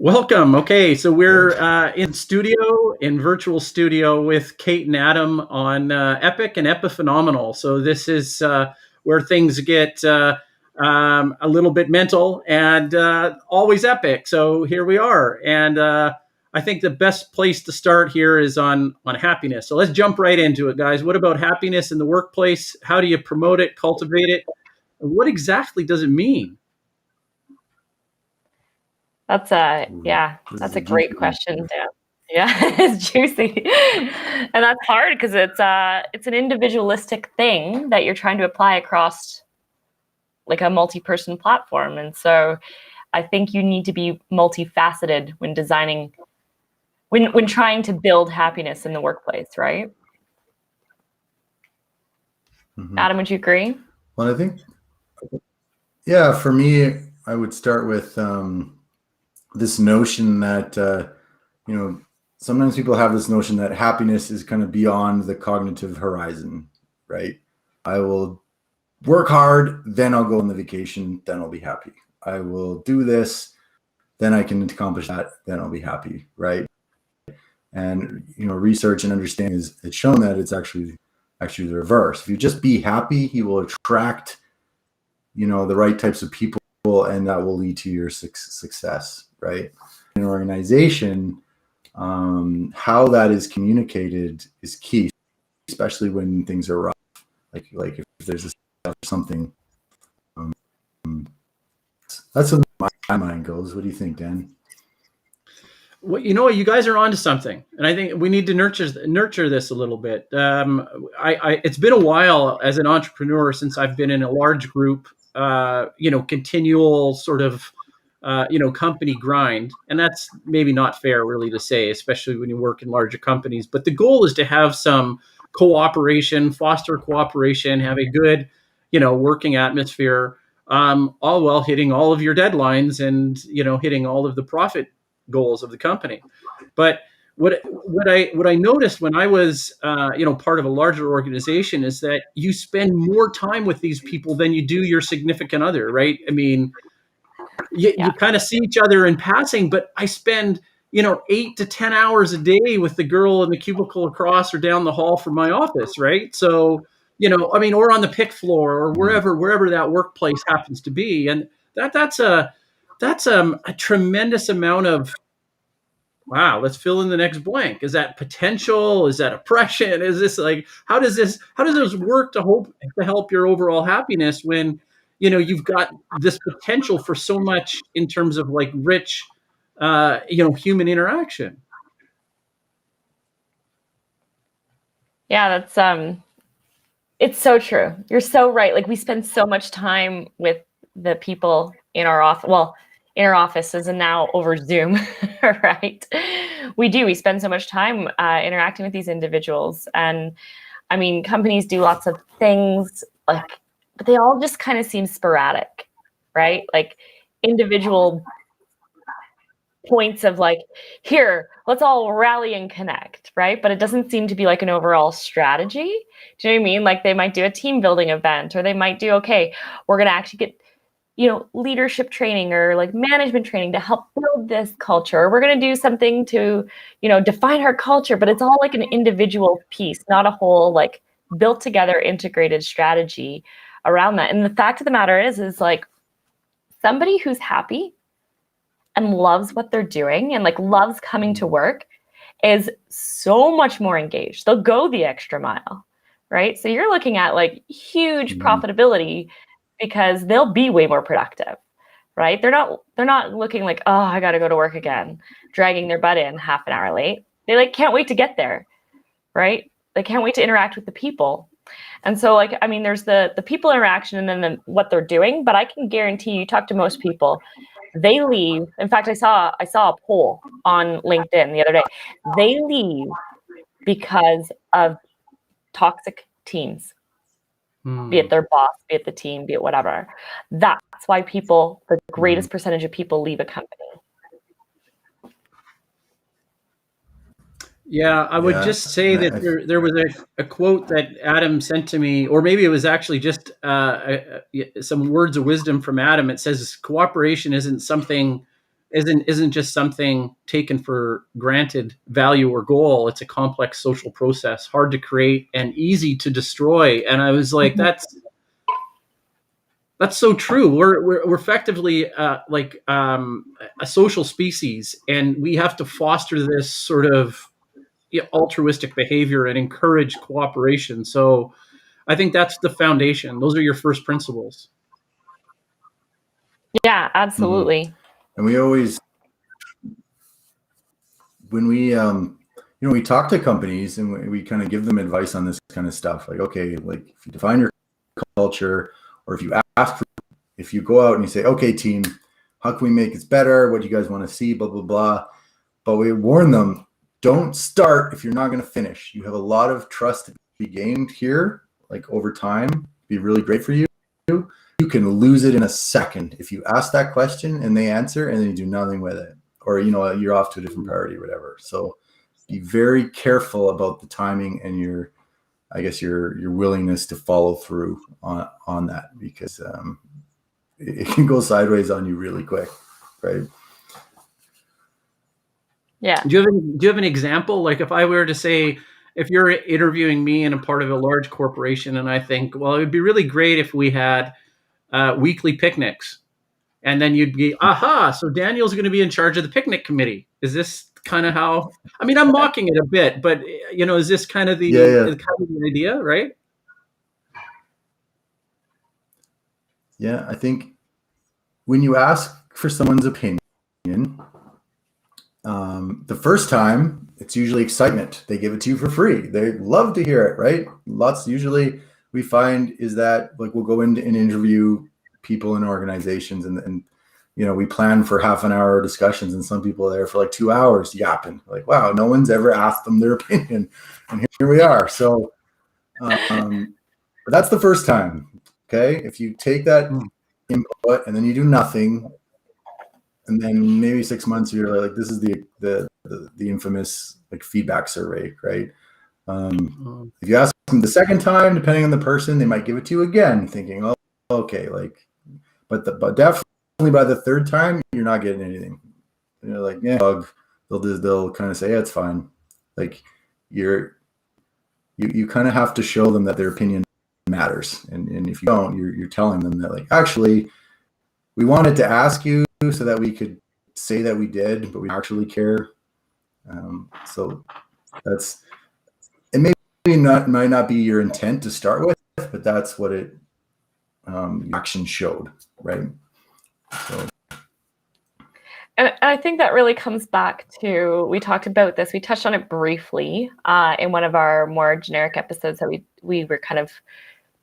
Welcome. Okay, so we're Good. in virtual studio with Kate and Adam on Epic and Epiphenomenal. So this is where things get a little bit mental and always epic. So here we are, and I think the best place to start here is on happiness. So let's jump right into it, guys. What about happiness in the workplace? How do you promote it, cultivate it? What exactly does it mean? Ooh, this That's is a a juicy great one. question, Dan. Yeah, it's juicy. And that's hard because it's an individualistic thing that you're trying to apply across like a multi-person platform. And so I think you need to be multifaceted when designing when trying to build happiness in the workplace, right? Mhm. Adam, would you agree? Well, I think, yeah, for me, I would start with this notion that, you know, sometimes people have this notion that happiness is kind of beyond the cognitive horizon, right? I will work hard, then I'll go on the vacation, then I'll be happy. I will do this, then I can accomplish that, then I'll be happy, right? And research and understanding is it's shown that it's actually the reverse. If you just be happy, you will attract the right types of people, and that will lead to your success, right? In an organization, how that is communicated is key, especially when things are rough. Like if there's something, um, that's what my mind goes. What do you think, Dan? Well, you guys are onto something, and I think we need to nurture this a little bit. It's been a while as an entrepreneur since I've been in a large group, continual sort of, company grind, and that's maybe not fair, really, to say, especially when you work in larger companies. But the goal is to have some cooperation, foster cooperation, have a good, working atmosphere, all while hitting all of your deadlines and hitting all of the profit goals of the company. But what I noticed when I was part of a larger organization is that you spend more time with these people than you do your significant other, right? I mean, you Yeah. kind of see each other in passing, but I spend 8 to 10 hours a day with the girl in the cubicle across or down the hall from my office, right? So I mean, or on the pick floor or Mhm. wherever that workplace happens to be, and that's a tremendous amount of. Wow, let's fill in the next blank. Is that potential? Is that oppression? Is this like how does this work to help your overall happiness when you've got this potential for so much in terms of like rich human interaction? Yeah, that's it's so true. You're so right. Like we spend so much time with the people in our office. Well, in our offices and now over Zoom, right? We do. We spend so much time interacting with these individuals, and I mean, companies do lots of things, like, but they all just kind of seem sporadic, right? Like individual points of like, here, let's all rally and connect, right? But it doesn't seem to be like an overall strategy. Do you know what I mean? Like they might do a team building event, or they might do, okay, we're going to actually get, leadership training or like management training to help build this culture. We're going to do something to, define our culture, but it's all like an individual piece, not a whole like built together integrated strategy around that. And the fact of the matter is like somebody who's happy and loves what they're doing and like loves coming to work is so much more engaged. They'll go the extra mile, right? So you're looking at like huge Mhm. profitability because they'll be way more productive, right? They're not looking like, oh, I got to go to work again, dragging their butt in half an hour late. They like can't wait to get there, right? They can't wait to interact with the people. And so like, I mean, there's the people interaction and then what they're doing, but I can guarantee you talk to most people, they leave. In fact, I saw a poll on LinkedIn the other day. They leave because of toxic teams, be it Hmm. their boss, be it the team, be it whatever. That's why the Mhm. greatest percentage of people leave a company. Yeah, I would Yeah, just say and that there was a quote that Adam sent to me, or maybe it was actually just some words of wisdom from Adam. It says cooperation isn't something isn't just something taken for granted value or goal. It's a complex social process, hard to create and easy to destroy. And I was like, that's so true. We're effectively a social species, and we have to foster this sort of altruistic behavior and encourage cooperation. So I think that's the foundation. Those are your first principles. Yeah, absolutely. Mm-hmm. And we always, when we we talk to companies and we kind of give them advice on this kind of stuff, like, okay, like if you define your culture, or if you if you go out and you say, okay, team, how can we make it better? What do you guys want to see? Blah, blah, blah. But we warn them, don't start if you're not going to finish. You have a lot of trust to be gained here, like over time, be really great for you. You can lose it in a second if you ask that question and they answer and then you do nothing with it, or you're off to a different priority or whatever. So be very careful about the timing and your willingness to follow through on that, because it can go sideways on you really quick, right? Yeah. Do you have an example? Like, if I were to say, if you're interviewing me and I'm part of a large corporation, and I think, well, it would be really great if we had weekly picnics, and then you'd be, aha, so Daniel's going to be in charge of the picnic committee. Is this kind of how? I mean, I'm mocking it a bit, but is this kind of the idea, right? Yeah, I think when you ask for someone's opinion, the first time it's usually excitement. They give it to you for free. They love to hear it, right? Usually we find is that, like, we'll go in and interview people in organizations, and we plan for half an hour discussions, and some people are there for like 2 hours yapping. Like, wow, no one's ever asked them their opinion, and here we are. So but that's the first time. Okay, if you take that input and then you do nothing, and then maybe 6 months you're like, this is the infamous like feedback survey, right? If you ask them the second time, depending on the person, they might give it to you again, thinking, oh, okay, like, but definitely by the third time, you're not getting anything. Like, yeah, they'll kind of say, yeah, it's fine. Like, you kind of have to show them that their opinion matters, and if you don't, you're telling them that, like, actually, we wanted to ask you so that we could say that we did, but we actually care. So it might not be your intent to start with, but that's what it action showed, right? So. And I think that really comes back to, we talked about this, we touched on it briefly in one of our more generic episodes that we were kind of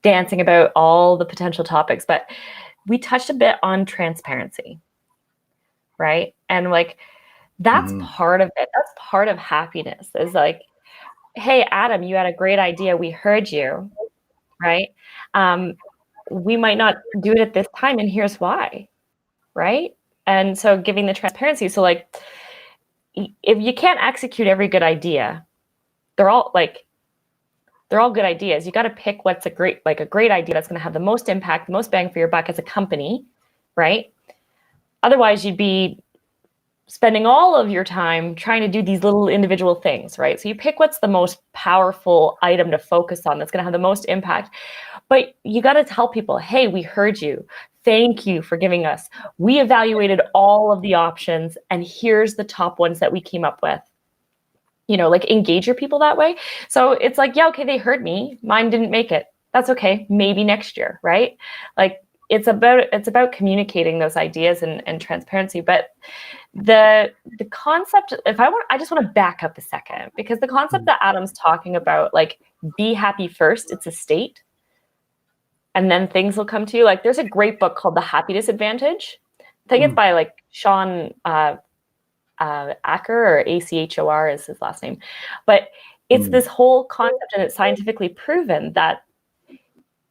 dancing about all the potential topics, but we touched a bit on transparency, right? And like, that's part of it. That's part of happiness, is like, hey, Adam, you had a great idea. We heard you, right? We might not do it at this time, and here's why, right? And so giving the transparency. So like, if you can't execute every good idea, they're all good ideas. You got to pick what's a great idea that's going to have the most impact, the most bang for your buck as a company, right? Otherwise, you'd be spending all of your time trying to do these little individual things, right? So you pick what's the most powerful item to focus on that's going to have the most impact. But you got to tell people, hey, we heard you. Thank you for giving us. We evaluated all of the options, and here's the top ones that we came up with. Like, engage your people that way. So it's like, yeah, okay, they heard me. Mine didn't make it. That's okay. Maybe next year, right? Like, it's about communicating those ideas and transparency. But the concept, I just want to back up a second, because the concept that Adam's talking about, like, be happy first, it's a state, and then things will come to you. Like, there's a great book called The Happiness Advantage. I think it's by like Sean Acker, or Achor is his last name. But it's this whole concept, and it's scientifically proven that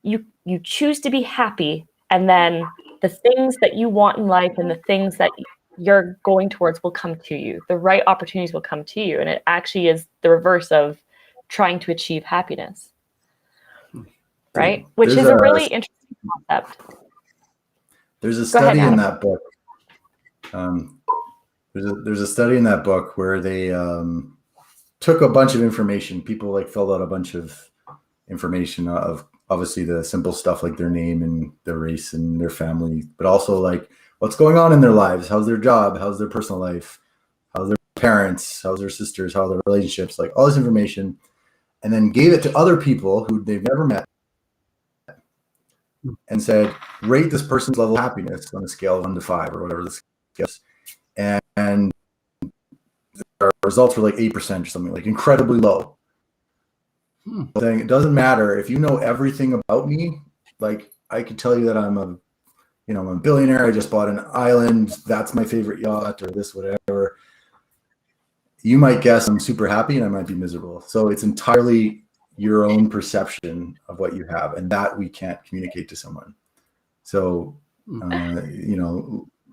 you choose to be happy, and then the things that you want in life and the things that you're going towards will come to you. The right opportunities will come to you. And it actually is the reverse of trying to achieve happiness. Right? Which is a really interesting concept. There's a study in that book. there's a study in that book where they took a bunch of information. People like filled out a bunch of information of obviously the simple stuff like their name and their race and their family, but also like what's going on in their lives, how's their job, how's their personal life, how's their parents, how's their sisters, how are their relationships, like all this information, and then gave it to other people who they've never met and said, rate this person's level of happiness on a scale of 1 to 5 or whatever the scale is. And our results were like 8% or something, like incredibly low. Saying it doesn't matter if you know everything about me. Like I could tell you that I'm a billionaire. I just bought an island. That's my favorite yacht or this, whatever. You might guess I'm super happy and I might be miserable. So it's entirely your own perception of what you have, and that we can't communicate to someone. So,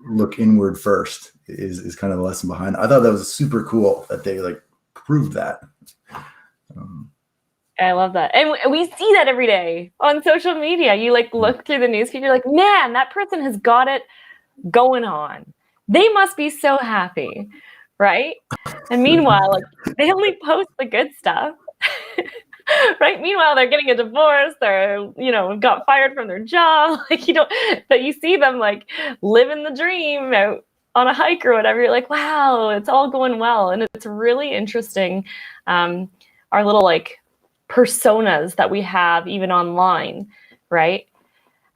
look inward first is kind of the lesson behind. I thought that was super cool that they like proved that. I love that. And we see that every day on social media. You like look through the newsfeed, you're like, man, that person has got it going on. They must be so happy, right? And meanwhile, like they only post the good stuff. Right? Meanwhile, they're getting a divorce, they're, got fired from their job. Like, but you see them like living the dream out on a hike or whatever. You're like, wow, it's all going well. And it's really interesting. Our little like personas that we have even online, right?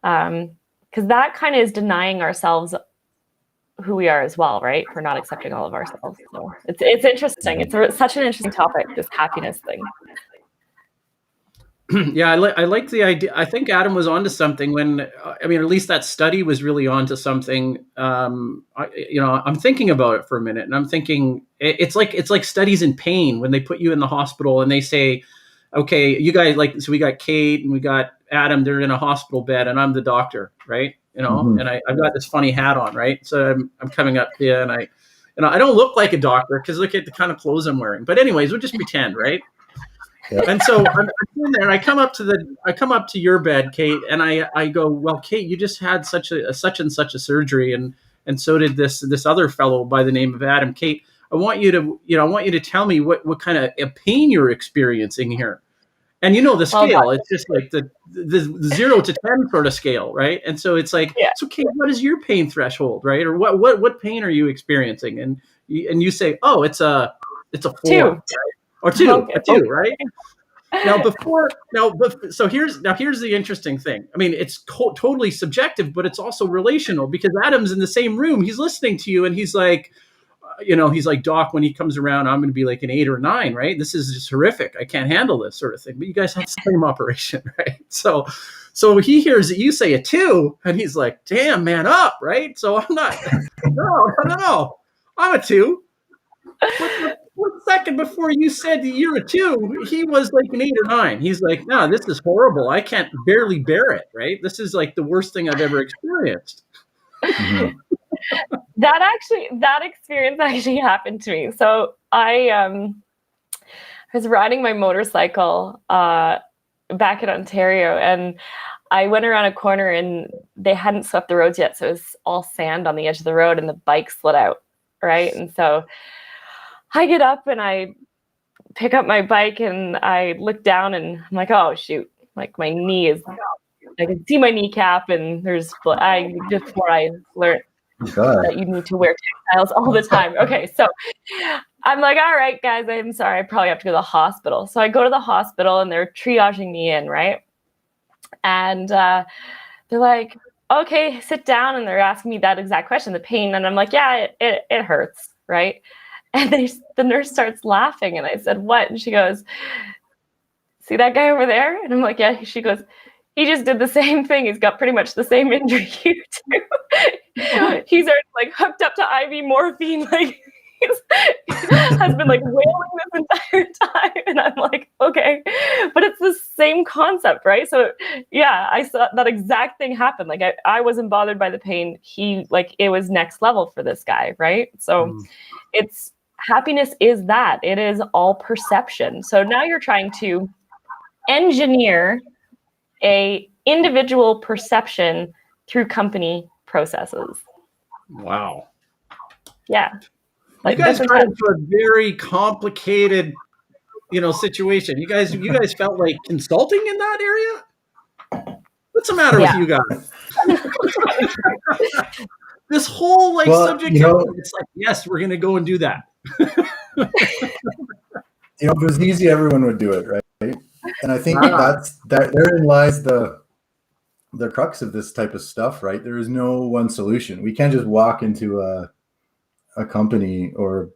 Because that kind of is denying ourselves who we are as well, right? For not accepting all of ourselves. So it's interesting. It's such an interesting topic, this happiness thing. Yeah, I like the idea. I think Adam was onto something when, at least that study was really onto something. I'm thinking about it for a minute, and I'm thinking it's like studies in pain when they put you in the hospital and they say, okay, you guys so we got Kate and we got Adam. They're in a hospital bed, and I'm the doctor, right? And I've got this funny hat on, right? So I'm coming up to you, and I don't look like a doctor because look at the kind of clothes I'm wearing. But anyways, we'll just pretend, right? Yeah. And so I'm in there, and I come up to your bed, Kate, and I go, well, Kate, you just had such and such a surgery, and so did this other fellow by the name of Adam. Kate, I want you to tell me what kind of pain you're experiencing here. And the scale, it's just like the 0 to 10 sort of scale, right? And so it's like, yeah. So Kate, what is your pain threshold, right? Or what pain are you experiencing? And you say, oh, it's a 4. 2. Right? Or 2, okay. A 2, right? So here's the interesting thing. It's totally subjective, but it's also relational because Adam's in the same room. He's listening to you, and he's like, Doc, when he comes around, I'm going to be like an 8 or 9, right? This is just horrific. I can't handle this sort of thing. But you guys have the same operation, right? So he hears that you say a 2, and he's like, damn, man up, right? So I'm not, no, I'm a 2. One second before you said you're a 2, he was like an 8 or 9. He's like, no, this is horrible. I can't barely bear it, right? This is like the worst thing I've ever experienced. Mm-hmm. That experience actually happened to me. So I was riding my motorcycle back in Ontario, and I went around a corner and they hadn't swept the roads yet. So it was all sand on the edge of the road and the bike slid out, right? And so I get up and I pick up my bike and I look down and I'm like, oh shoot, like my knee is, I can see my kneecap, and before I learned that you need to wear textiles all the time. Okay, so I'm like, all right, guys, I'm sorry, I probably have to go to the hospital. So I go to the hospital and they're triaging me in, right? And they're like, okay, sit down. And they're asking me that exact question, the pain. And I'm like, yeah, it hurts, right? And the nurse starts laughing, and I said, what? And she goes, see that guy over there? And I'm like, yeah. She goes, he just did the same thing. He's got pretty much the same injury you do. He's like hooked up to IV morphine. Like he has been like wailing this entire time. And I'm like, okay, but it's the same concept, right? So yeah, I saw that exact thing happen. Like I wasn't bothered by the pain. It was next level for this guy, right? So happiness is that. It is all perception. So now you're trying to engineer a individual perception through company processes. Wow. Yeah. You guys got into a very complicated, situation. You guys felt like consulting in that area? What's the matter with you guys? This whole subject, it's like, yes, we're going to go and do that. If it was easy, everyone would do it, right? And I think therein lies the crux of this type of stuff, right? There is no one solution. We can't just walk into a company or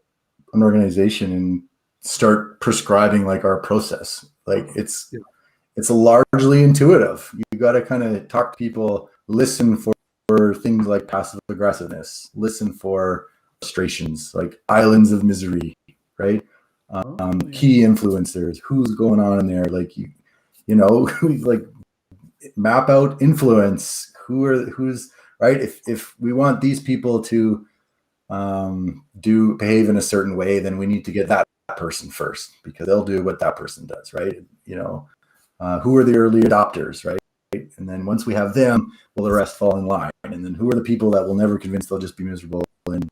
an organization and start prescribing like our process. Like it's largely intuitive. You got to kind of talk to people, listen for things like passive aggressiveness, listen for frustrations, like islands of misery, right? Key influencers, who's going on in there, like like map out influence, who's right. If we want these people to behave in a certain way, then we need to get that person first, because they'll do what that person does, right? Who are the early adopters, right? And then once we have them, will the rest fall in line? And then who are the people that will never convince, they'll just be miserable and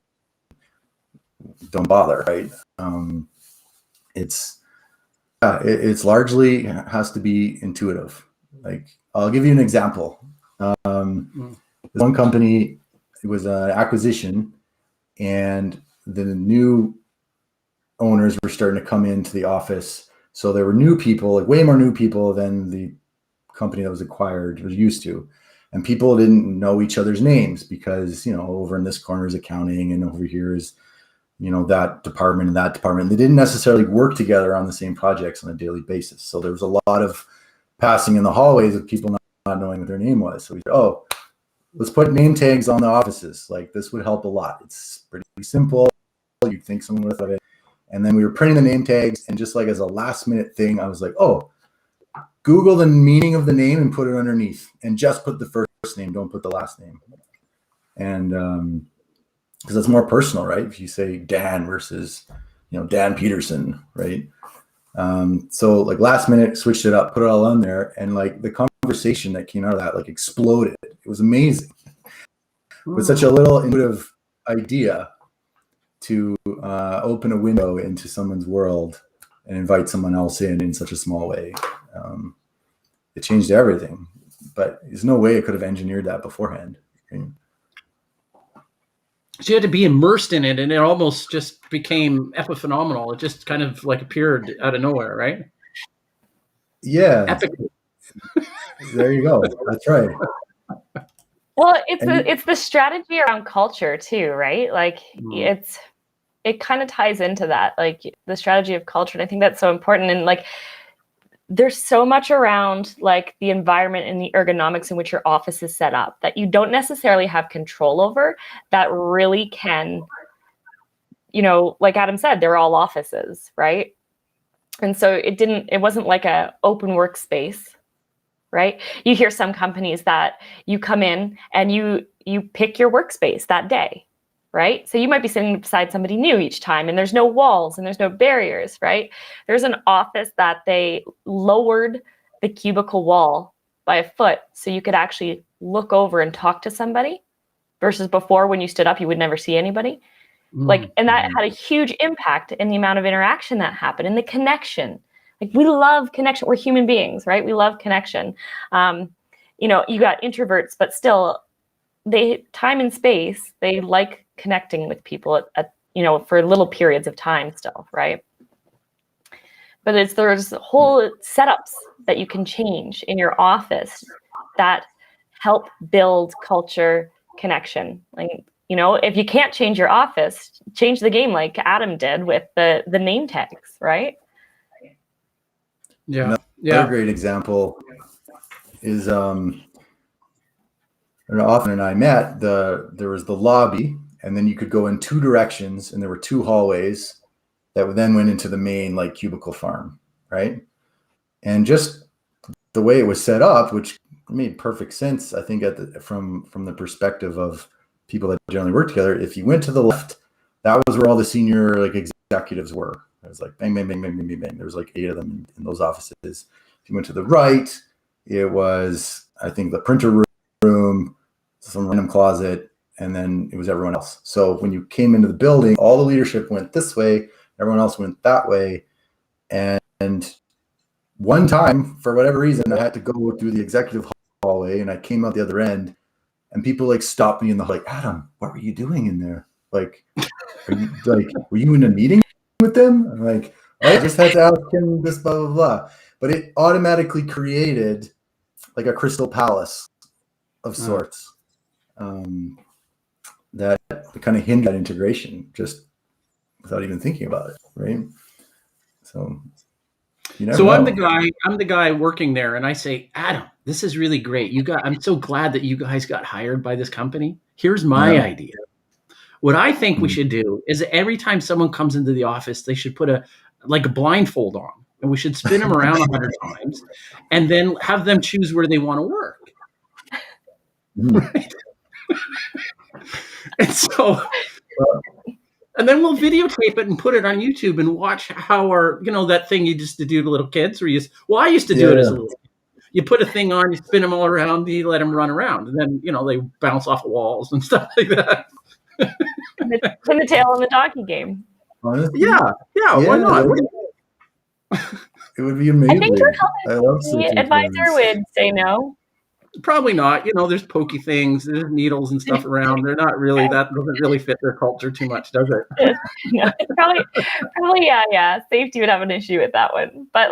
don't bother, right? It's largely has to be intuitive. Like, I'll give you an example. One company, it was an acquisition, and the new owners were starting to come into the office. So there were new people, like way more new people than the company that was acquired was used to. And people didn't know each other's names because, over in this corner is accounting and over here is, that department and that department. They didn't necessarily work together on the same projects on a daily basis. So there was a lot of passing in the hallways of people not knowing what their name was. So we said, let's put name tags on the offices. Like, this would help a lot. It's pretty simple. You'd think someone would have thought it. And then we were printing the name tags, and just like as a last minute thing, I was like, Google the meaning of the name and put it underneath, and just put the first name, don't put the last name. And because it's more personal, right? If you say Dan versus, Dan Peterson, right? So like last minute, switched it up, put it all on there, and like the conversation that came out of that like exploded. It was amazing. With such a little intuitive idea to open a window into someone's world and invite someone else in such a small way. It changed everything, but there's no way I could have engineered that beforehand. Right? So you had to be immersed in it, and it almost just became epiphenomenal. It just kind of like appeared out of nowhere, right? Yeah. Epic. There you go. That's right. Well, it's the strategy around culture too, right? Like it kind of ties into that, like the strategy of culture. And I think that's so important. And like, there's so much around like the environment and the ergonomics in which your office is set up that you don't necessarily have control over, that really can, like Adam said, they're all offices, right? And so it wasn't like a open workspace, right? You hear some companies that you come in and you pick your workspace that day, right? So you might be sitting beside somebody new each time, and there's no walls and there's no barriers, right? There's an office that they lowered the cubicle wall by a foot so you could actually look over and talk to somebody, versus before when you stood up, you would never see anybody. Like, and that had a huge impact in the amount of interaction that happened and the connection. Like, we love connection. We're human beings, right? We love connection. You got introverts, but still time and space, they like connecting with people at for little periods of time still, right? But there's whole setups that you can change in your office that help build culture, connection. Like, if you can't change your office, change the game like Adam did with the name tags, right? Yeah. Another great example is Often and I met, there was the lobby, and then you could go in two directions, and there were two hallways that then went into the main like cubicle farm, right? And just the way it was set up, which made perfect sense, I think, from the perspective of people that generally work together. If you went to the left, that was where all the senior like executives were. It was like bang, bang, bang, bang, bang, bang, bang. There was like 8 of them in those offices. If you went to the right, it was, I think, the printer room, some random closet, and then it was everyone else. So when you came into the building, all the leadership went this way, everyone else went that way. And one time, for whatever reason, I had to go through the executive hallway, and I came out the other end, and people like stopped me in the hall, like, Adam, what were you doing in there? Like, were you in a meeting with them? I'm like, I just had to ask him this, blah, blah, blah. But it automatically created like a crystal palace of sorts that kind of hindered that integration just without even thinking about it, right? So you never know. I'm the guy working there, and I say, Adam, this is really great. I'm so glad that you guys got hired by this company. Here's my idea. What I think we should do is every time someone comes into the office, they should put a blindfold on, and we should spin them around 100 times, and then have them choose where they want to work. Right? And so, and then we'll videotape it and put it on YouTube and watch how that thing you used to do to little kids, where I used to do it as a little kid. You put a thing on, you spin them all around, you let them run around, and then they bounce off of walls and stuff like that. Pin the tail on the donkey game. Honestly, yeah, why not? It would be amazing. I think your company advisor would say no. Probably not. There's pokey things, there's needles and stuff around. They're not really, that doesn't really fit their culture too much, does it? No, probably, yeah. Safety would have an issue with that one. But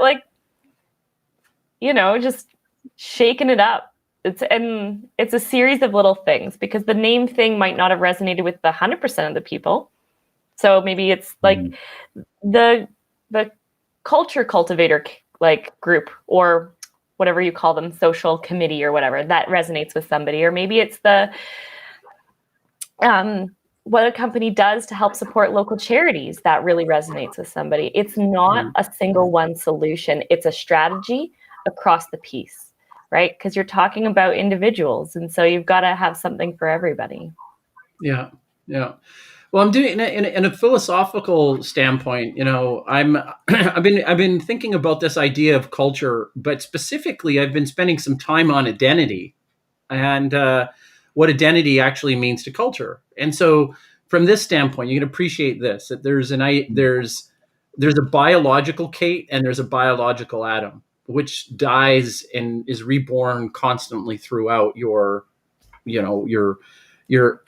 just shaking it up. It's a series of little things, because the name thing might not have resonated with the 100% of the people. So maybe it's like the culture cultivator group, or whatever you call them, social committee or whatever, that resonates with somebody. Or maybe it's the what a company does to help support local charities that really resonates with somebody. It's not a single one solution. It's a strategy across the piece, right? Because you're talking about individuals, and so you've got to have something for everybody. Yeah. Well, I'm doing in a philosophical standpoint. I've been thinking about this idea of culture, but specifically, I've been spending some time on identity and what identity actually means to culture. And so, from this standpoint, you can appreciate this: that there's a biological Kate and there's a biological Adam, which dies and is reborn constantly throughout your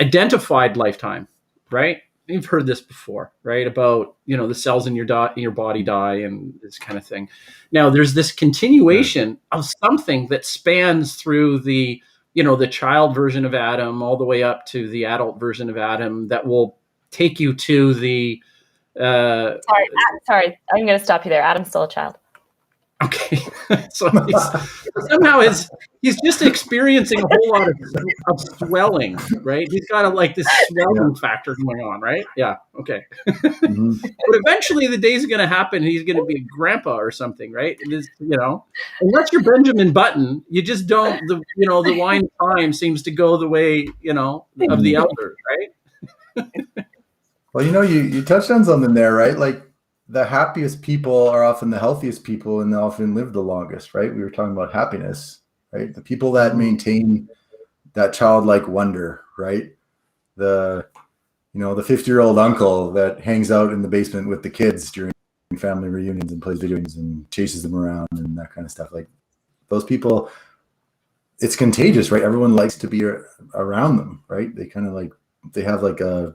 identified lifetime. Right? You've heard this before, right? About, the cells in your body die and this kind of thing. Now there's this continuation of something that spans through the child version of Adam all the way up to the adult version of Adam that will take you to the, Sorry. I'm going to stop you there. Adam's still a child. Okay. So somehow he's just experiencing a whole lot of swelling, right? He's got this swelling factor going on, right? Yeah. Okay. But eventually the day's going to happen. He's going to be a grandpa or something, right? It is, unless you're Benjamin Button, you just don't, the wine of time seems to go the way, of the elders, right? Well, you touched on something there, right? Like, the happiest people are often the healthiest people, and they often live the longest, right? We were talking about happiness, right? The people that maintain that childlike wonder, right? The 50-year-old uncle that hangs out in the basement with the kids during family reunions and plays video games and chases them around and that kind of stuff. Like, those people, it's contagious, right? Everyone likes to be around them, right? They kind of they have like a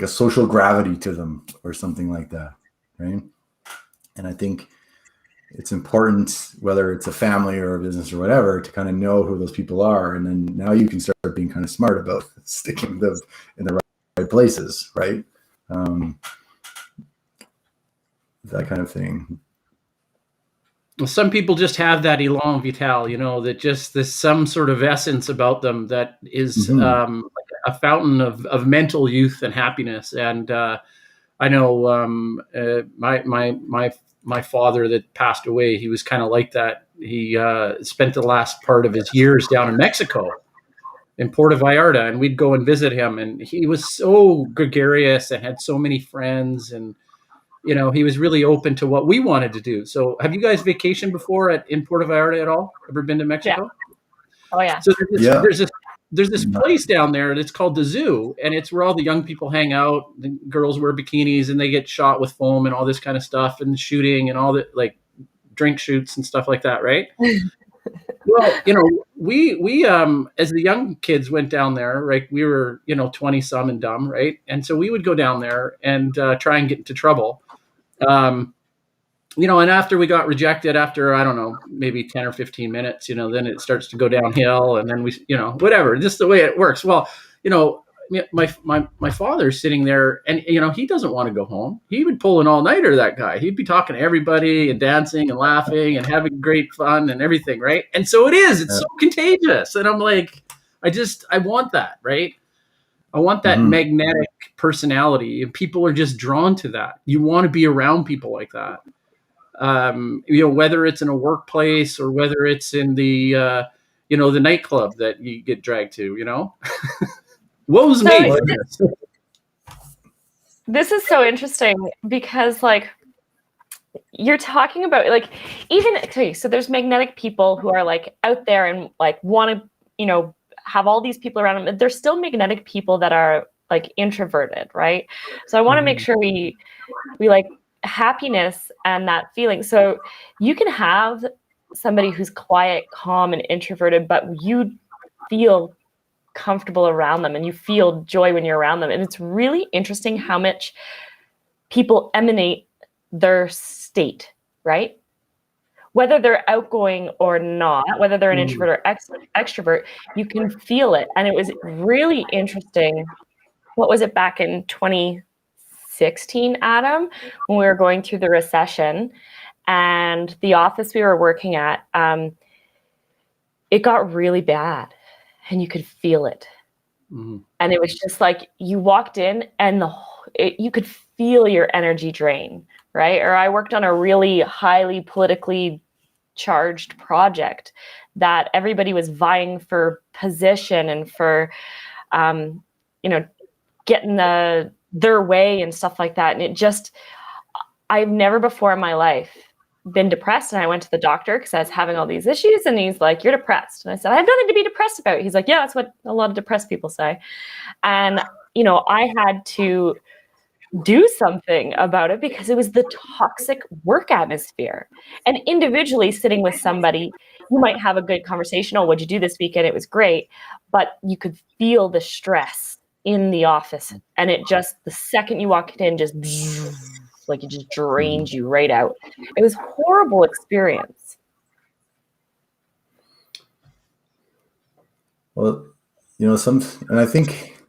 social gravity to them or something like that. Right. And I think it's important, whether it's a family or a business or whatever, to kind of know who those people are. And then now you can start being kind of smart about sticking them in the right places. Right. That kind of thing. Well, some people just have that elan vital, that just there's some sort of essence about them that is like a fountain of mental youth and happiness. And I know my father that passed away, he was kind of like that. He spent the last part of his years down in Mexico, in Puerto Vallarta, and we'd go and visit him. And he was so gregarious and had so many friends, and he was really open to what we wanted to do. So have you guys vacationed before in Puerto Vallarta at all? Ever been to Mexico? Yeah. Oh yeah. So there's there's this place down there that's called the Zoo, and it's where all the young people hang out. The girls wear bikinis and they get shot with foam and all this kind of stuff, and shooting and all the like drink shoots and stuff like that, right? Well, we as the young kids went down there, right? We were 20 some and dumb, right? And so we would go down there and try and get into trouble. And after we got rejected, after, I don't know, maybe 10 or 15 minutes, then it starts to go downhill, and then we, whatever, just the way it works. Well, my father's sitting there, and, he doesn't want to go home. He would pull an all-nighter, that guy. He'd be talking to everybody and dancing and laughing and having great fun and everything, right? And so it's so contagious. And I'm like, I want that, right? I want that magnetic personality, and people are just drawn to that. You want to be around people like that. Whether it's in a workplace or whether it's in the the nightclub that you get dragged to, Woe's me. This is so interesting because, like, you're talking about, like, so there's magnetic people who are, like, out there and, like, want to, have all these people around them. There's still magnetic people that are, like, introverted, right? So I want to make sure we like happiness and that feeling. So you can have somebody who's quiet, calm, and introverted, but you feel comfortable around them and you feel joy when you're around them. And it's really interesting how much people emanate their state, right? Whether they're outgoing or not, whether they're an introvert or extrovert, you can feel it. And it was really interesting. What was it, back in 2016, Adam, when we were going through the recession, and the office we were working at, it got really bad, and you could feel it. And it was just like you walked in and you could feel your energy drain, right? Or I worked on a really highly politically charged project that everybody was vying for position and for, getting their way and stuff like that. And I've never before in my life been depressed. And I went to the doctor because I was having all these issues, and he's like, "You're depressed." And I said, "I have nothing to be depressed about." He's like, "Yeah, that's what a lot of depressed people say." And, I had to do something about it because it was the toxic work atmosphere. And individually sitting with somebody, you might have a good conversation. "Oh, what'd you do this weekend?" It was great. But you could feel the stress in the office. And it just, the second you walked in, just like it just drained you right out. It was a horrible experience. Well, and I think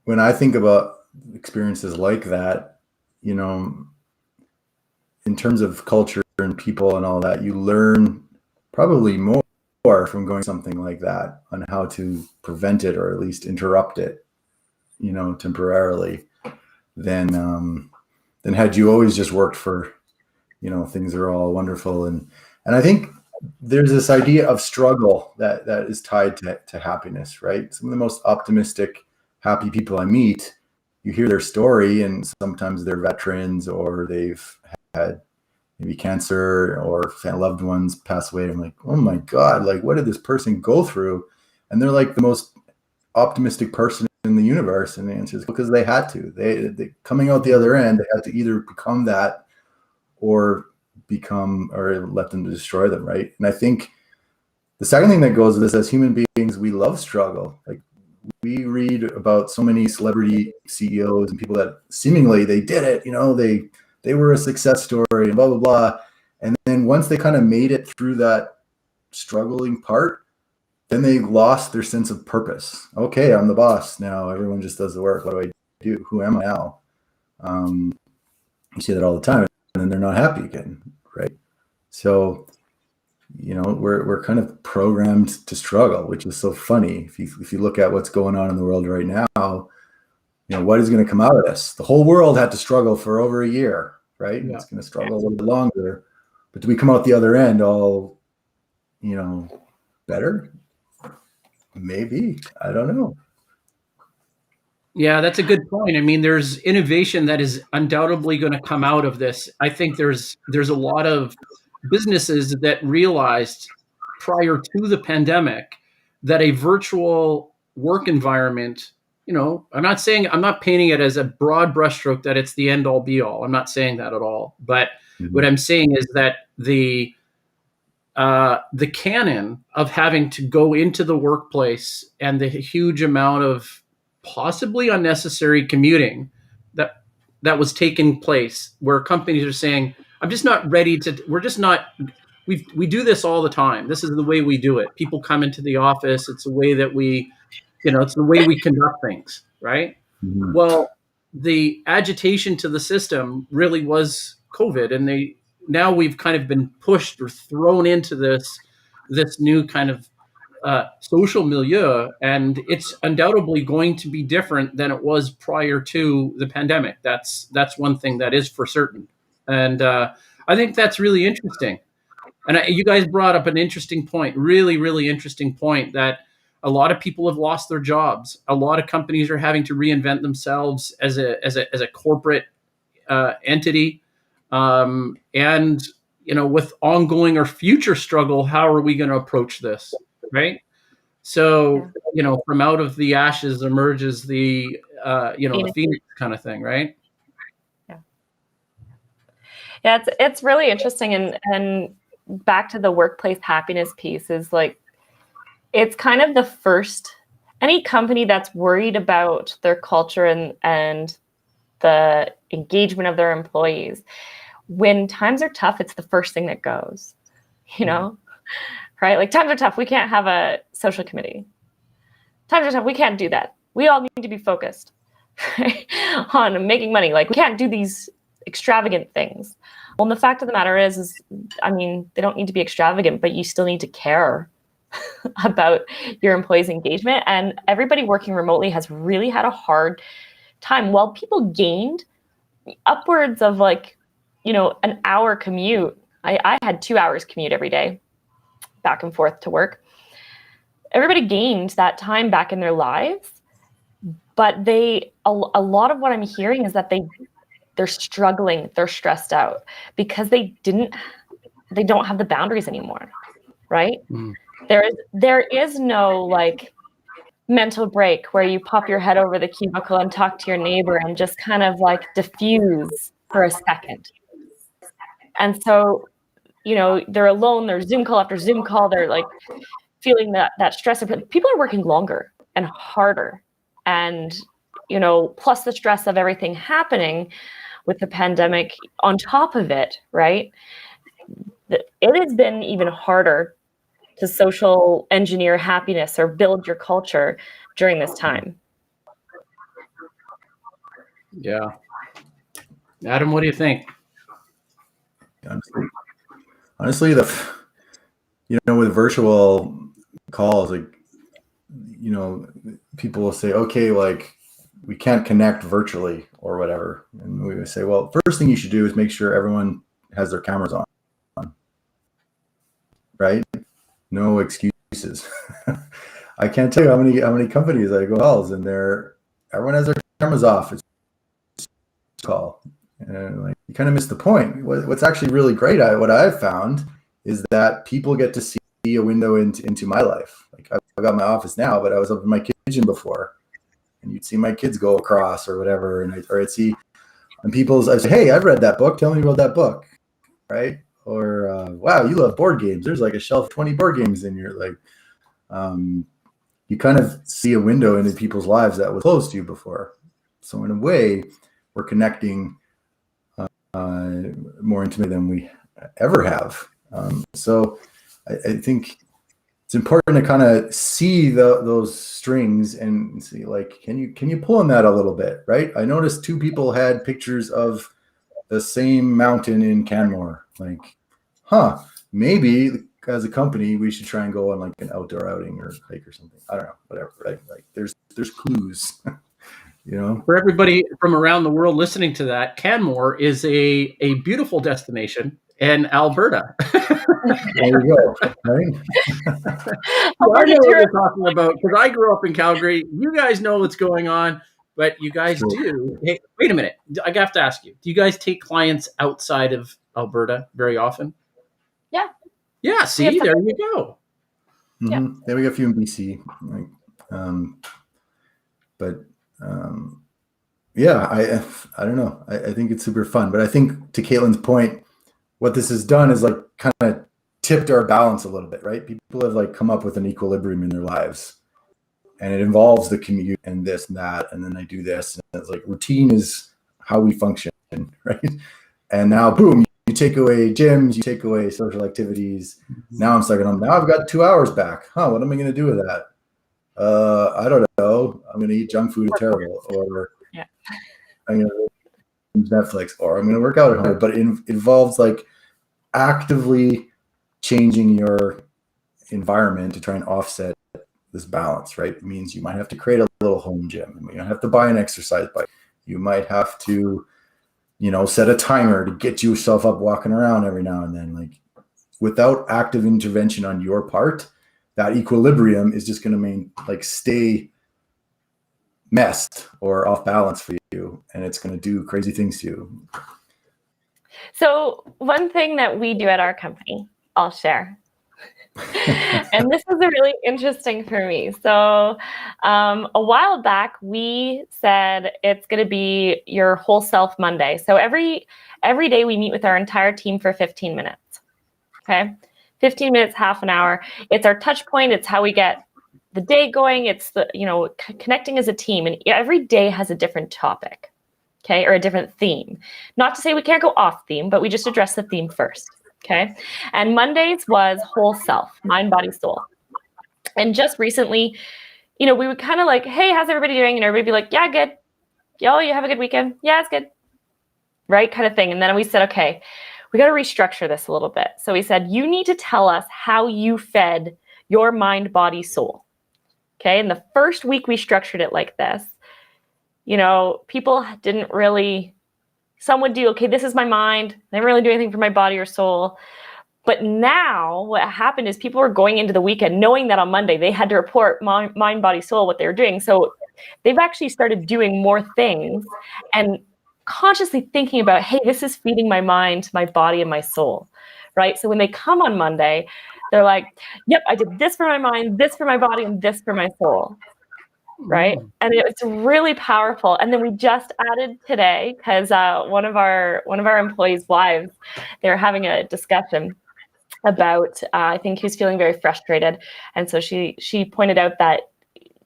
when I think about experiences like that, in terms of culture and people and all that, you learn probably more from going something like that on how to prevent it, or at least interrupt it, temporarily, than had you always just worked for, things are all wonderful. And I think there's this idea of struggle that is tied to happiness, right? Some of the most optimistic, happy people I meet, you hear their story, and sometimes they're veterans, or they've had maybe cancer, or loved ones pass away. I'm like, oh my God, like, what did this person go through? And they're like the most optimistic person in the universe. And the answer is because they had to. They coming out the other end, they had to either become that or let them destroy them, right? And I think the second thing that goes with this, as human beings, we love struggle. Like, we read about so many celebrity CEOs and people that seemingly they did it, they were a success story and blah, blah, blah. And then once they kind of made it through that struggling part, then they lost their sense of purpose. Okay, I'm the boss now. Everyone just does the work. What do I do? Who am I now? You see that all the time, and then they're not happy again, right? So, we're kind of programmed to struggle, which is so funny. If you look at what's going on in the world right now, what is going to come out of this? The whole world had to struggle for over a year, right? And it's going to struggle a little bit longer. But do we come out the other end all, better? Maybe. I don't know. Yeah, that's a good point. I mean, there's innovation that is undoubtedly going to come out of this. I think there's a lot of businesses that realized prior to the pandemic that a virtual work environment, I'm not painting it as a broad brushstroke that it's the end all be all. I'm not saying that at all. But what I'm saying is that the canon of having to go into the workplace and the huge amount of possibly unnecessary commuting that was taking place, where companies are saying, I'm just not ready to, we're just not, we do this all the time. This is the way we do it. People come into the office. It's the way that it's the way we conduct things, right? Mhm. Well, the agitation to the system really was COVID, and now we've kind of been pushed or thrown into this new kind of social milieu, and it's undoubtedly going to be different than it was prior to the pandemic. That's one thing that is for certain, and I think that's really interesting. And you guys brought up an interesting point, really, really interesting point, that a lot of people have lost their jobs. A lot of companies are having to reinvent themselves as a corporate entity, and with ongoing or future struggle, how are we going to approach this, right? So from out of the ashes emerges the the phoenix kind of thing, right? Yeah, it's really interesting, and back to the workplace happiness piece is like, it's kind of the first, any company that's worried about their culture and the engagement of their employees, when times are tough, it's the first thing that goes, right? Like, times are tough, we can't have a social committee. Times are tough, we can't do that. We all need to be focused on making money. Like, we can't do these extravagant things. Well, and the fact of the matter is, I mean, they don't need to be extravagant, but you still need to care about your employees' engagement. And everybody working remotely has really had a hard time. While people gained upwards of an hour commute. I had 2 hours commute every day back and forth to work. Everybody gained that time back in their lives, but a lot of what I'm hearing is that they're struggling, they're stressed out because they don't have the boundaries anymore, right? Mm. There is no mental break where you pop your head over the cubicle and talk to your neighbor and just kind of diffuse for a second. And so, they're alone, they're Zoom call after Zoom call, they're feeling that stress. People are working longer and harder. And, plus the stress of everything happening with the pandemic on top of it, right? It has been even harder to social engineer happiness or build your culture during this time. Yeah. Adam, what do you think? Honestly, with virtual calls, people will say, okay, we can't connect virtually or whatever. And we would say, well, first thing you should do is make sure everyone has their cameras on, right? No excuses. I can't tell you how many companies I go calls and everyone has their cameras off. It's call. And you kind of miss the point. What's actually really great, what I've found, is that people get to see a window into my life. I've got my office now, but I was up in my kitchen before, and you'd see my kids go across or whatever, and I'd see, and I'd say, hey, I've read that book. Tell me about that book, right? Or wow, you love board games. There's a shelf of 20 board games in your you kind of see a window into people's lives that was closed to you before. So in a way, we're connecting more intimately than we ever have. So I think it's important to kind of see those strings and see, can you pull on that a little bit, right? I noticed 2 people had pictures of the same mountain in Canmore. Maybe as a company we should try and go on an outdoor outing or hike or something. I don't know, whatever, right? There's clues. For everybody from around the world listening to that, Canmore is a beautiful destination in Alberta. There you go. Right? I know what you're talking about because I grew up in Calgary. You guys know what's going on, but you guys do. Hey, wait a minute. I have to ask you, do you guys take clients outside of Alberta very often? Yeah. Yeah, see, there you go. Mm-hmm. Yeah, we got a few in BC. But yeah, I don't know. I think it's super fun. But I think to Caitlin's point, what this has done is like kind of tipped our balance a little bit, right? People have like come up with an equilibrium in their lives, and it involves the commute and this and that, and then I do this, and it's like routine is how we function, right? And now, boom, you take away gyms, you take away social activities. Now I'm starting on. Now I've got 2 hours back. Huh? What am I going to do with that? I don't know. I'm going to eat junk food. It's terrible, or I'm going to Netflix, or I'm going to work out at home. But it involves like actively changing your environment to try and offset this balance, right? It means you might have to create a little home gym. You might have to buy an exercise bike. You might have to, set a timer to get yourself up walking around every now and then. Like, without active intervention on your part, that equilibrium is just going to stay messed or off balance for you, and it's going to do crazy things to you. So one thing that we do at our company, I'll share. And this is really interesting for me. So a while back, we said it's going to be your whole self Monday. So every day we meet with our entire team for 15 minutes. Okay. 15 minutes, half an hour. It's our touch point. It's how we get the day going. It's the, connecting as a team. And every day has a different topic. Okay. Or a different theme. Not to say we can't go off theme, but we just address the theme first. Okay. And Mondays was whole self, mind, body, soul. And just recently, we would kind of like, hey, how's everybody doing? And everybody be like, yeah, good. Yo, you have a good weekend? Yeah, it's good. Right. Kind of thing. And then we said, okay, we got to restructure this a little bit. So we said, you need to tell us how you fed your mind, body, soul. Okay. And the first week we structured it like this, people didn't really. Some would do, okay, this is my mind. They didn't really do anything for my body or soul. But now what happened is people were going into the weekend knowing that on Monday they had to report mind, body, soul, what they were doing. So they've actually started doing more things and consciously thinking about, hey, this is feeding my mind, my body, and my soul, right? So when they come on Monday, they're like, yep, I did this for my mind, this for my body, and this for my soul. Right. And it's really powerful. And then we just added today, because one of our employees' wives, they're having a discussion about, I think he was feeling very frustrated. And so she pointed out that,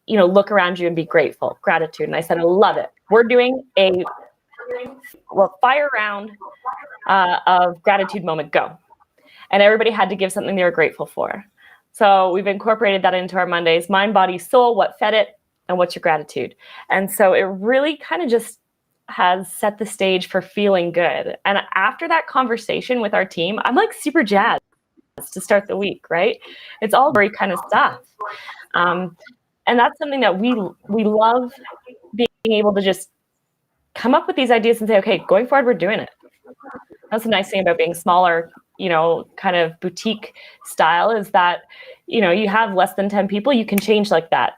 look around you and be grateful, gratitude. And I said, I love it. We're doing a fire round of gratitude moment, go. And everybody had to give something they were grateful for. So we've incorporated that into our Mondays, mind, body, soul, what fed it, and what's your gratitude? And so it really kind of just has set the stage for feeling good. And after that conversation with our team, I'm like super jazzed to start the week, right? It's all great kind of stuff. And that's something that we love, being able to just come up with these ideas and say, okay, going forward, we're doing it. That's the nice thing about being smaller, kind of boutique style, is that, you have less than 10 people, you can change like that.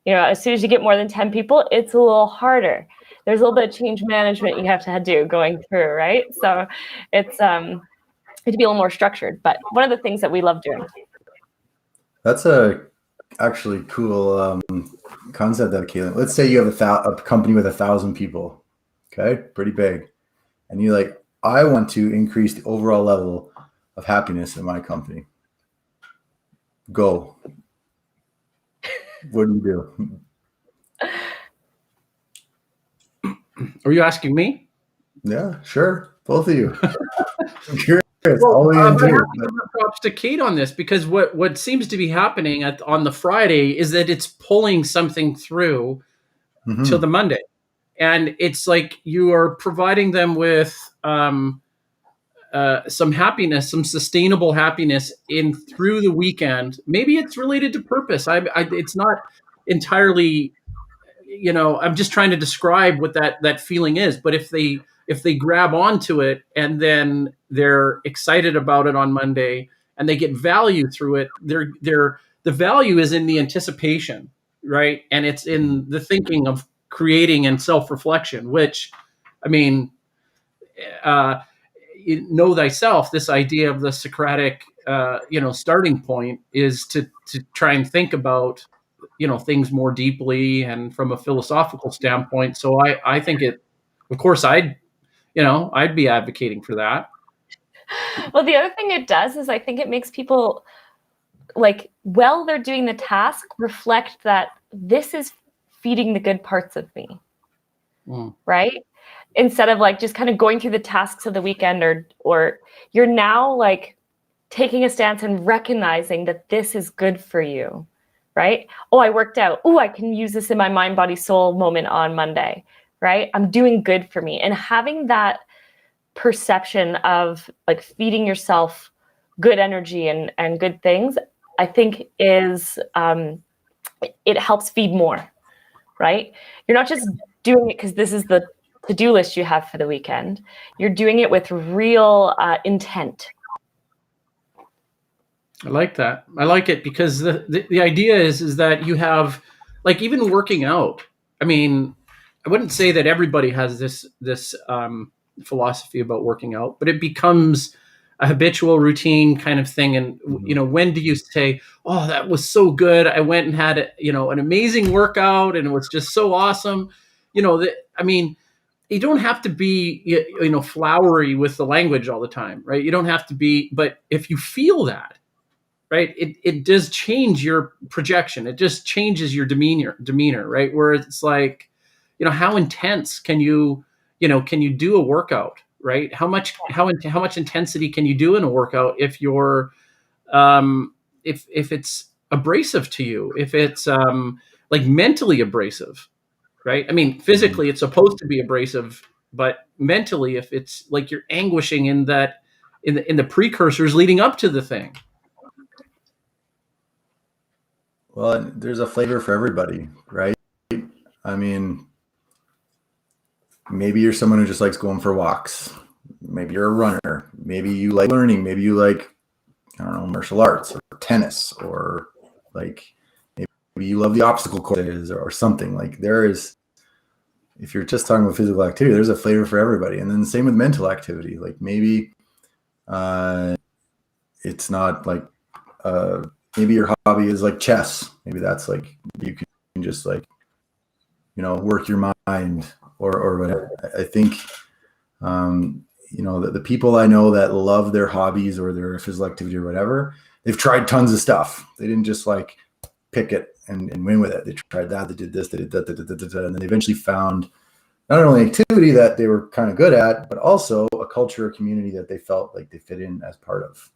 As soon as you get more than 10 people, it's a little harder. There's a little bit of change management you have to do going through, right? So it's to be a little more structured. But one of the things that we love doing. That's a actually cool concept, that Caitlin. Let's say you have a company with 1,000 people, okay, pretty big, and you're like, I want to increase the overall level of happiness in my company. Go. What do you do? Are you asking me? Yeah, sure. Both of you. I'm curious. Props to Kate on this, because what seems to be happening on the Friday is that it's pulling something through to the Monday. And it's like you are providing them with some happiness, some sustainable happiness through the weekend. Maybe it's related to purpose. It's not entirely, I'm just trying to describe what that feeling is. But if they grab onto it and then they're excited about it on Monday and they get value through it, the value is in the anticipation, right? And it's in the thinking of creating and self-reflection, which, know thyself, this idea of the Socratic, starting point is to try and think about things more deeply and from a philosophical standpoint. So I think of course, I'd be advocating for that. Well, the other thing it does is I think it makes people, like, while they're doing the task, reflect that this is feeding the good parts of me, right? Instead of like just kind of going through the tasks of the weekend, or you're now like taking a stance and recognizing that this is good for you, right? Oh, I worked out. Oh, I can use this in my mind, body, soul moment on Monday, right? I'm doing good for me. And having that perception of like feeding yourself good energy and good things, I think is it helps feed more, right? You're not just doing it because this is the to-do list you have for the weekend. You're doing it with real intent. I like that. I like it because the idea is that you have, like, even working out. I mean, I wouldn't say that everybody has this philosophy about working out, but it becomes a habitual routine kind of thing. And when do you say, "Oh, that was so good. I went and had an amazing workout, and it was just so awesome." I mean, you don't have to be flowery with the language all the time, right? You don't have to be, but if you feel that, right, it does change your projection. It just changes your demeanor, right? Where it's like, how intense can you do a workout, right? How much intensity can you do in a workout if you're if it's abrasive to you, if it's like mentally abrasive, right? I mean, physically it's supposed to be abrasive, but mentally, if it's like you're anguishing in that in the precursors leading up to the thing. Well, there's a flavor for everybody, right? I mean, maybe you're someone who just likes going for walks. Maybe you're a runner. Maybe you like learning. Maybe you like, I don't know, martial arts or tennis, or like maybe you love the obstacle courses or something. Like there is, if you're just talking about physical activity, there's a flavor for everybody. And then the same with mental activity. Like maybe it's not like, maybe your hobby is like chess. Maybe that's like, you can just like, work your mind or whatever. I think, the people I know that love their hobbies or their physical activity or whatever, they've tried tons of stuff. They didn't just like pick it and win with it. They tried that, they did this, they did that, and then they eventually found not only activity that they were kind of good at, but also a culture or community that they felt like they fit in as part of.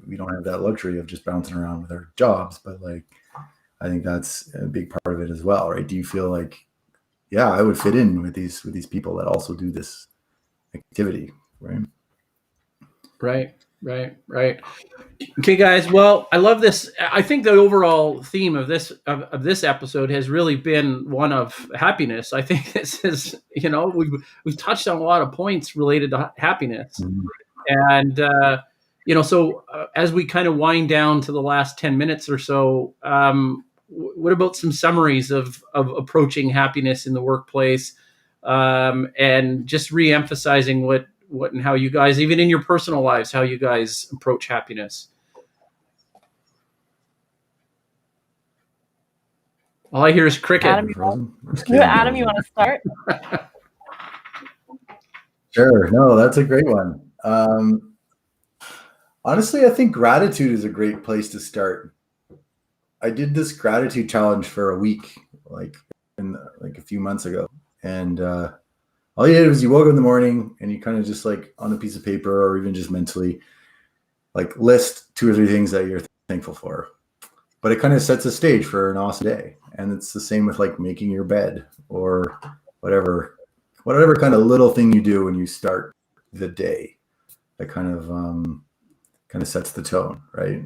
We don't have that luxury of just bouncing around with our jobs, but like, I think that's a big part of it as well, right? Do you feel like, yeah, I would fit in with these people that also do this activity, right? Right. Okay, guys. Well, I love this. I think the overall theme of this episode has really been one of happiness. I think this is, we've touched on a lot of points related to happiness, and so as we kind of wind down to the last 10 minutes or so, what about some summaries of approaching happiness in the workplace, and just re-emphasizing what and how you guys, even in your personal lives, how you guys approach happiness? All I hear is cricket. Adam, you want to start? Sure. No, that's a great one. Honestly, I think gratitude is a great place to start. I did this gratitude challenge for a week, like a few months ago. And all you did was you woke up in the morning and you kind of just like on a piece of paper or even just mentally like list 2 or 3 things that you're thankful for. But it kind of sets a stage for an awesome day. And it's the same with like making your bed or whatever kind of little thing you do when you start the day that kind of sets the tone, right?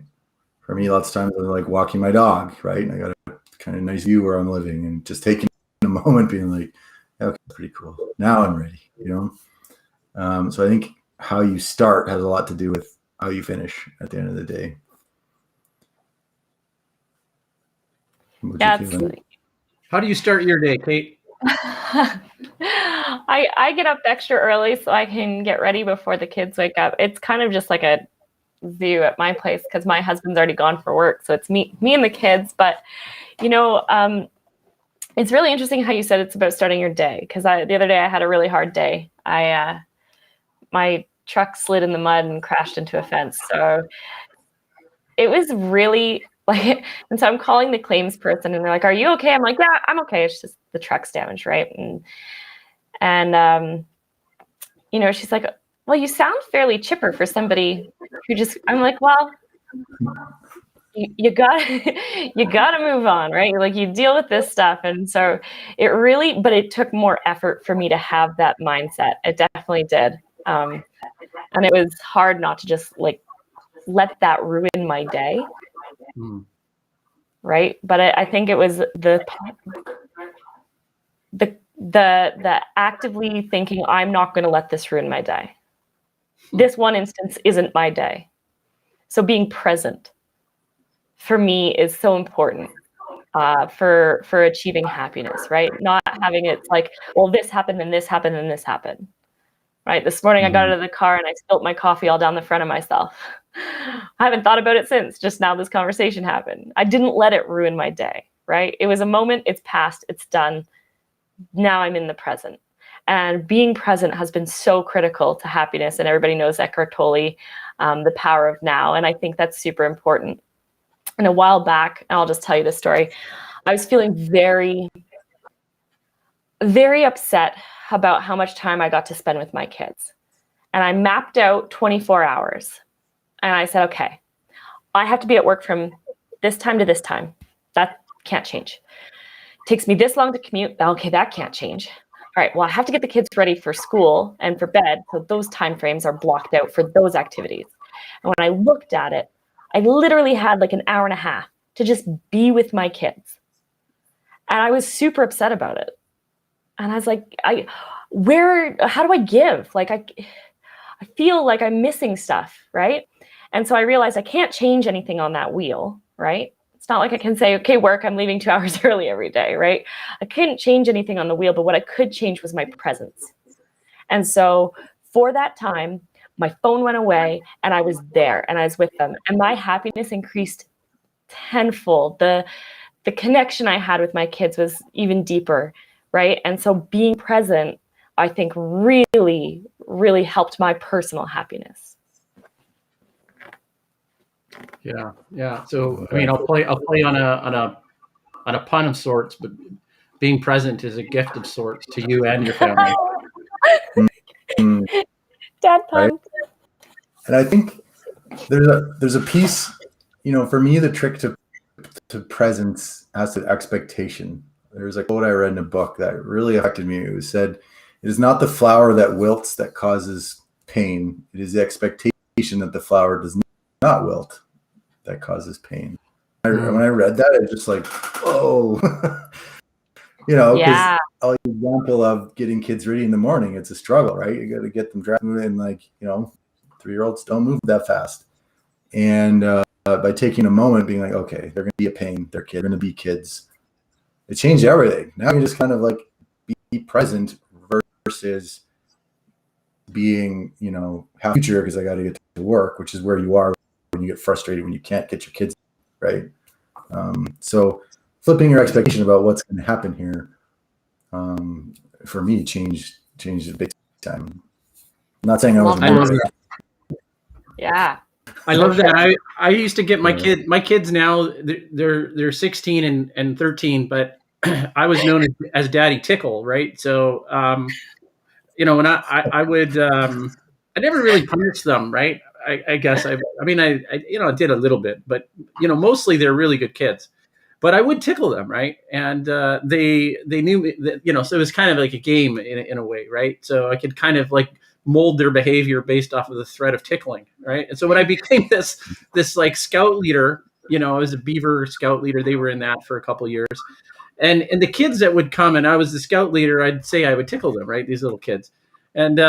For me, lots of times I'm like walking my dog, right? And I got a kind of nice view where I'm living and just taking a moment being like, okay, pretty cool. Now I'm ready, So I think how you start has a lot to do with how you finish at the end of the day. How do you start your day, Kate? I get up extra early so I can get ready before the kids wake up. It's kind of just like a zoo at my place because my husband's already gone for work. So it's me and the kids. But, it's really interesting how you said it's about starting your day. Because the other day I had a really hard day. My truck slid in the mud and crashed into a fence. So it was really like, and so I'm calling the claims person and they're like, "Are you okay?" I'm like, "Yeah, I'm okay. It's just the truck's damaged." Right. And she's like, "Well, you sound fairly chipper for somebody who just," I'm like, "Well, you gotta move on, right? Like you deal with this stuff." And so but it took more effort for me to have that mindset. It definitely did. And it was hard not to just like let that ruin my day. Right. But I think it was the actively thinking, I'm not going to let this ruin my day. This one instance isn't my day. So being present for me is so important for achieving happiness, right? Not having it like, well, this happened and this happened and this happened, right? This morning I got out of the car and I spilt my coffee all down the front of myself. I haven't thought about it since. Just now this conversation happened. I didn't let it ruin my day, right? It was a moment, it's past, it's done. Now I'm in the present. And being present has been so critical to happiness. And everybody knows Eckhart Tolle, the power of now. And I think that's super important. And a while back, and I'll just tell you this story, I was feeling very, very upset about how much time I got to spend with my kids. And I mapped out 24 hours. And I said, okay, I have to be at work from this time to this time. That can't change. It takes me this long to commute. Okay, that can't change. All right, well, I have to get the kids ready for school and for bed. So those time frames are blocked out for those activities. And when I looked at it, I literally had like an hour and a half to just be with my kids. And I was super upset about it. And I was like, how do I give? Like, I feel like I'm missing stuff, right? And so I realized I can't change anything on that wheel, right? It's not like I can say, okay, work, I'm leaving 2 hours early every day, right? I couldn't change anything on the wheel, but what I could change was my presence. And so for that time, my phone went away and I was there and I was with them. And my happiness increased tenfold. The connection I had with my kids was even deeper, right? And so being present, I think really, really helped my personal happiness. Yeah. So I mean, I'll play on a pun of sorts, but being present is a gift of sorts to you and your family. Dad pun. Right? And I think there's a piece, for me, the trick to presence has to expectation. There's a quote I read in a book that really affected me. It was said, "It is not the flower that wilts that causes pain. It is the expectation that the flower does not wilt that causes pain." When I read that, I was just like, whoa. Because I'll give an example of getting kids ready in the morning. It's a struggle, right? You got to get them dressed, and 3-year-olds don't move that fast. And by taking a moment, being like, okay, they're going to be a pain. They're going to be kids. It changed everything. Now you just kind of like be present versus being, have future because I got to get to work, which is where you are when you get frustrated when you can't get your kids right. So flipping your expectation about what's going to happen here, for me, changed it big time. I'm not saying I was. Yeah. I love that. I used to get my kids now they're 16 and 13, but I was known as Daddy Tickle, right? So when I would I never really punished them, right? I guess I did a little bit, but mostly they're really good kids. But I would tickle them, right? And they knew that, so it was kind of like a game in a way, right? So I could kind of like mold their behavior based off of the threat of tickling, right? And so when I became this like scout leader, I was a Beaver scout leader. They were in that for a couple of years. And the kids that would come and I was the scout leader, I'd say I would tickle them, right? These little kids. And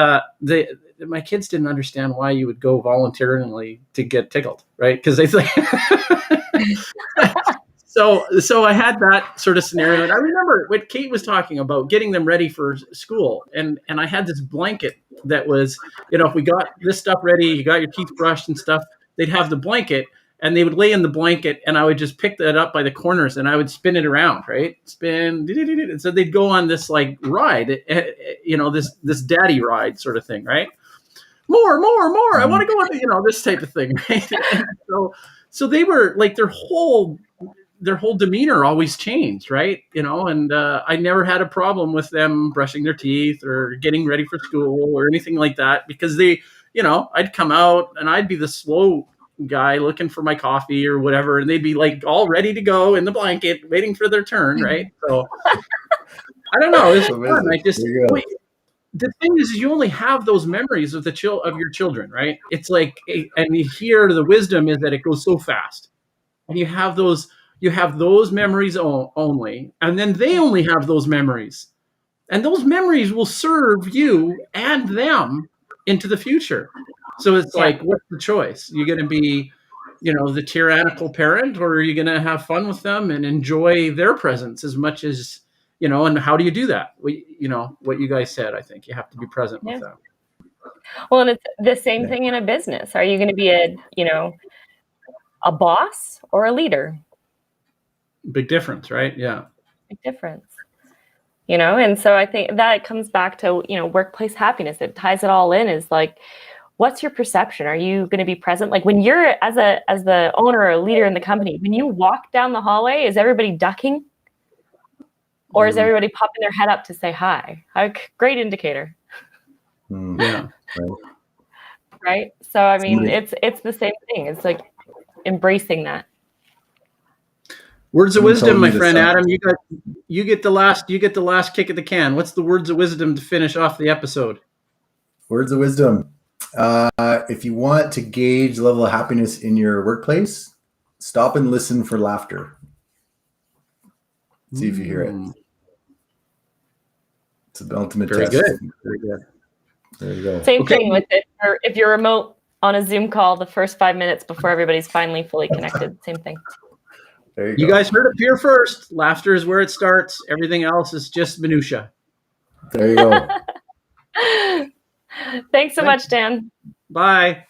my kids didn't understand why you would go voluntarily to get tickled, right? Because they think so I had that sort of scenario. And I remember what Kate was talking about, getting them ready for school. And I had this blanket that was, if we got this stuff ready, you got your teeth brushed and stuff, they'd have the blanket, and they would lay in the blanket, and I would just pick that up by the corners, and I would spin it around, right? Spin, and so they'd go on this like ride, this daddy ride sort of thing, right? More. I want to go on, this type of thing, right? And so they were like their whole demeanor always changed, right? And I never had a problem with them brushing their teeth or getting ready for school or anything like that, because they, I'd come out and I'd be the slow guy looking for my coffee or whatever, and they'd be like all ready to go in the blanket waiting for their turn, right? So I don't know, it's fun. The thing is you only have those memories of of your children, right? It's like, and you hear the wisdom is that it goes so fast, and you have those memories only, and then they only have those memories, and those memories will serve you and them into the future. So it's like, what's the choice? You're going to be, the tyrannical parent, or are you going to have fun with them and enjoy their presence as much as, and how do you do that? What you guys said, I think you have to be present with them. Well, and it's the same thing in a business. Are you going to be a boss or a leader? Big difference, right? Yeah. Big difference. And so I think that comes back to, workplace happiness. It ties it all in, is like, what's your perception? Are you going to be present? Like when you're as the owner or leader in the company, when you walk down the hallway, is everybody ducking? Or is everybody popping their head up to say hi? A great indicator. Yeah. Right? So, I mean, it's the same thing. It's like embracing that. Words of wisdom, my friend Adam. You get the last kick at the can. What's the words of wisdom to finish off the episode? Words of wisdom. If you want to gauge the level of happiness in your workplace, stop and listen for laughter. See if you hear it. It's the ultimate test. Very good. There you go. Same thing with it. Or if you're remote on a Zoom call, the first 5 minutes before everybody's finally fully connected. Same thing. There you guys heard it here first. Laughter is where it starts. Everything else is just minutia. There you go. Thanks so much, Dan. Bye.